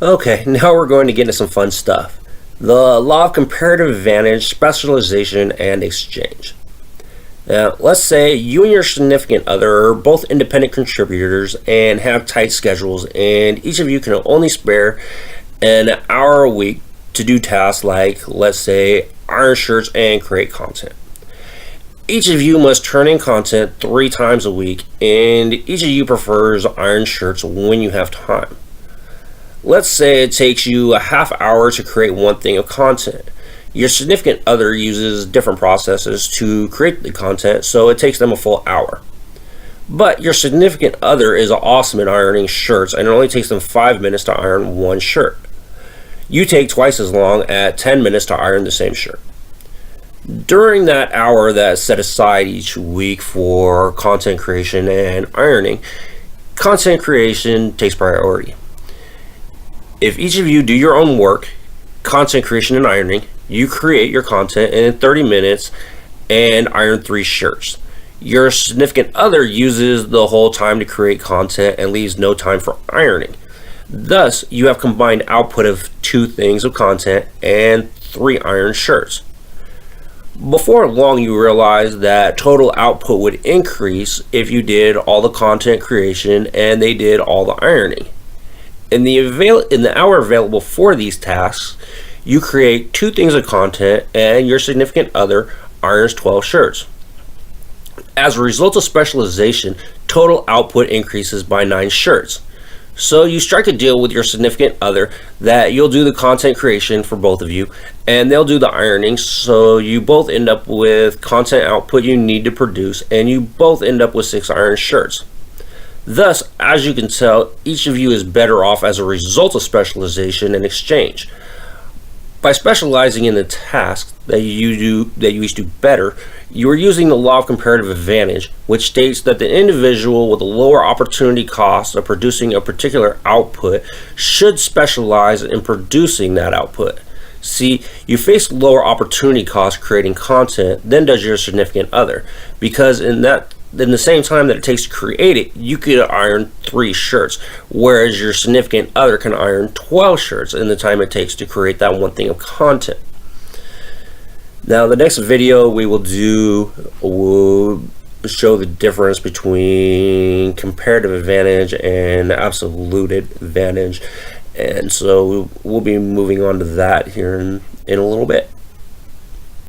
Okay, now we're going to get into some fun stuff. The law of comparative advantage, specialization, and exchange. Now, let's say you and your significant other are both independent contributors and have tight schedules, and each of you can only spare an hour a week to do tasks like, let's say, iron shirts and create content. Each of you must turn in content 3 times a week, and each of you prefers iron shirts when you have time. Let's say it takes you a half hour to create one thing of content. Your significant other uses different processes to create the content, so it takes them a full hour. But your significant other is awesome at ironing shirts, and it only takes them 5 minutes to iron one shirt. You take twice as long at 10 minutes to iron the same shirt. During that hour that's set aside each week for content creation and ironing, content creation takes priority. If each of you do your own work, content creation and ironing, you create your content in 30 minutes and iron 3 shirts. Your significant other uses the whole time to create content and leaves no time for ironing. Thus, you have combined output of 2 things of content and 3 iron shirts. Before long, you realize that total output would increase if you did all the content creation and they did all the ironing. In the hour available for these tasks, you create 2 things of content and your significant other irons 12 shirts. As a result of specialization, total output increases by 9 shirts. So you strike a deal with your significant other that you'll do the content creation for both of you and they'll do the ironing, so you both end up with content output you need to produce and you both end up with 6 iron shirts. Thus, as you can tell, each of you is better off as a result of specialization and exchange. By specializing in the tasks that you each do better, you are using the law of comparative advantage, which states that the individual with a lower opportunity cost of producing a particular output should specialize in producing that output. See, you face lower opportunity cost creating content than does your significant other, because in the same time that it takes to create it, you could iron 3 shirts, whereas your significant other can iron 12 shirts in the time it takes to create that one thing of content. Now, the next video we will show the difference between comparative advantage and absolute advantage, and so we'll be moving on to that here in a little bit.